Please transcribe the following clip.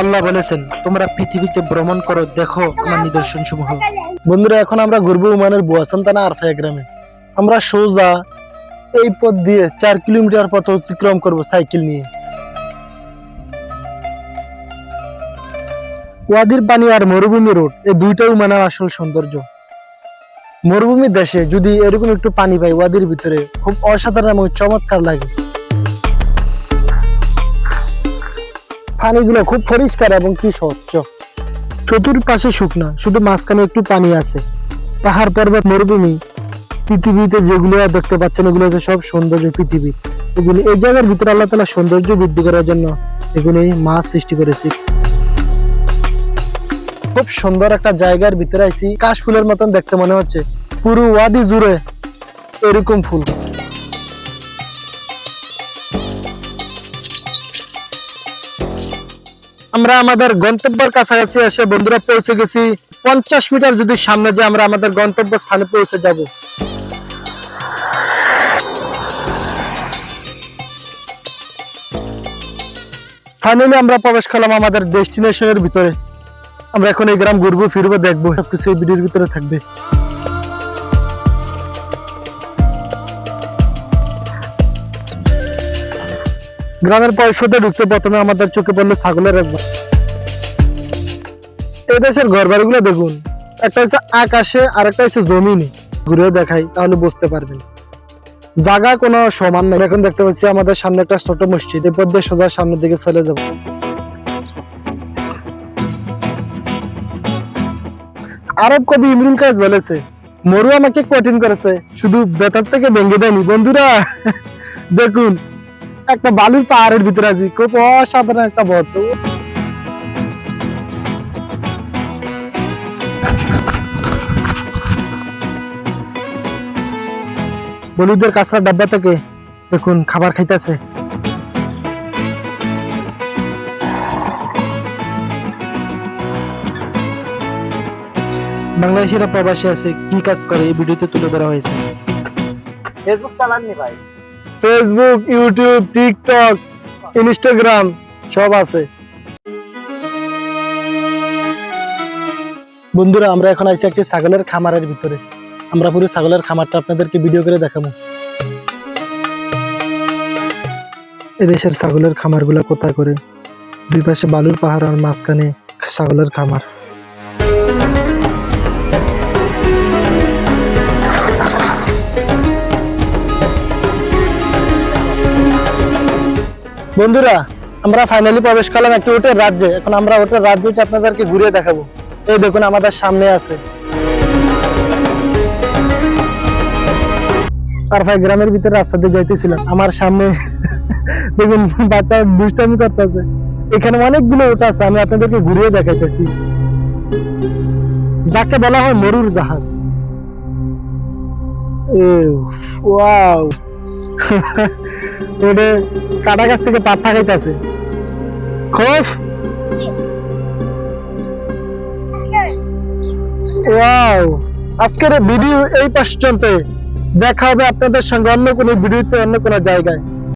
আল্লাহ বলেছেন, তোমরা পৃথিবীতে ভ্রমণ করো, দেখো আমার নিদর্শন সমূহ। বন্ধুরা, এখন আমরা ঘুরবো ওমানের বুয়া সান্তানা আরফায়া গ্রামে। আমরা সোজা এই পথ দিয়ে 4 কিলোমিটার পথ অতিক্রম করব সাইকেল নিয়ে। ওয়াদির পানি আর মরুভূমি রোড, এই দুইটাই ওমানের আসল সৌন্দর্য। মরুভূমি দেশে যদি এরকম একটু পানি পাই ওয়াদির ভিতরে, খুব অসাধারণ এবং চমৎকার লাগে। পানিগুলো খুব পরিষ্কার এবং কি স্বচ্ছ। চতুর্পাশে শুকনা, শুধু মাঝখানে একটু পানি আছে। পাহাড় পর্বত মরুভূমি, পৃথিবীতে যেগুলো দেখতে পাচ্ছেন এগুলো হচ্ছে সব সৌন্দর্য পৃথিবী। এগুলি এই জায়গার ভিতরে আল্লাহ তাআলা সৌন্দর্য বৃদ্ধি করার জন্য এগুলি মাছ সৃষ্টি করেছে। খুব সুন্দর একটা জায়গার ভিতরে আইছি, কাশ ফুলের মতন দেখতে মনে হচ্ছে। পুরো ওয়াদি জুড়ে এরকম ফুল। আমরা আমাদের গন্তব্যের কাছাকাছি এসে বন্ধুরা পৌঁছে গেছি। 50 মিটার যদি সামনে যে আমরা আমাদের গন্তব্য স্থানে পৌঁছে যাব। ফাইনালি আমরা প্রবেশ করলাম আমাদের ডেস্টিনেশনের ভিতরে। আমরা এখন এই গ্রাম ঘুরবো, ফিরবো, দেখবো, সবকিছু এই ভিডিওর ভিতরে থাকবে। গ্রামের পয়সাতে ঢুকতে প্রথমে আমাদের চোখে পড়লো ছাগলের রাজবাড়ি। এই দেশের ঘর বাড়িগুলো দেখুন, একটা হচ্ছে আকাশে আর একটা হচ্ছে জমিনে। ঘুরে দেখাই তাহলে বুঝতে পারবেন জায়গা কোনো সমান নাই। এখন দেখতে পাচ্ছি আমাদের সামনে একটা ছোট মসজিদ। এই পথ দিয়ে সোজা সামনের দিকে চলে যাব। আরব কবি ইমরুল কায়েস বলেছে, মরু আমাকে কঠিন করেছে, শুধু বেতার থেকে ভেঙে দেয়নি। বন্ধুরা দেখুন, একটা বালুর পাহাড়ের ভিতরে আছি, খুব অসাধারণ একটা পথ। বলুদের কাঁচরা ডাব্বা থেকে দেখুন খাবার খাইতেছে। বাংলাদেশিরা প্রবাসী আছে, কি কাজ করে এই ভিডিওতে তুলে ধরা হয়েছে। ফেসবুক চালাননি ভাই? ফেসবুক, ইউটিউব, টিকটক, ইনস্টাগ্রাম সব আছে। বন্ধুরা, আমরা এখন আইছি একটি ছাগলের খামারের ভিতরে। আমরা পুরো ছাগলের খামারটা আপনাদেরকে ভিডিও করে দেখাবো। এদেশের ছাগলের খামারগুলো কোথায় করে, দুই পাশে বালুর পাহাড় আর মাঝখানে ছাগলের খামার। বন্ধুরা, আমরা ফাইনালি প্রবেশ করলাম একটি ওটের রাজ্যে। এখন আমরা ওটের রাজ্যটা আপনাদেরকে ঘুরিয়ে দেখাবো। এই দেখুন আমাদের সামনে আছে। আরফায়া গ্রামের ভিতরে রাস্তা দিয়ে যাইতেছিলাম, আমার সামনে দেখুন বাচ্চা দুষ্টামি করতেছে। এখানে অনেকগুলো ওট আছে, আমি আপনাদেরকে ঘুরিয়ে দেখাইতেছি। যাকে বলা হয় মরুর জাহাজ। ওয়াও ওটা কাটা গাছ থেকে পাতা খাইতেছে। খোফ, ওয়াও। আজকের ভিডিও এই পর্যন্ত। দেখা হবে আপনাদের সঙ্গে অন্য কোনো ভিডিওতে, অন্য কোনো জায়গায়।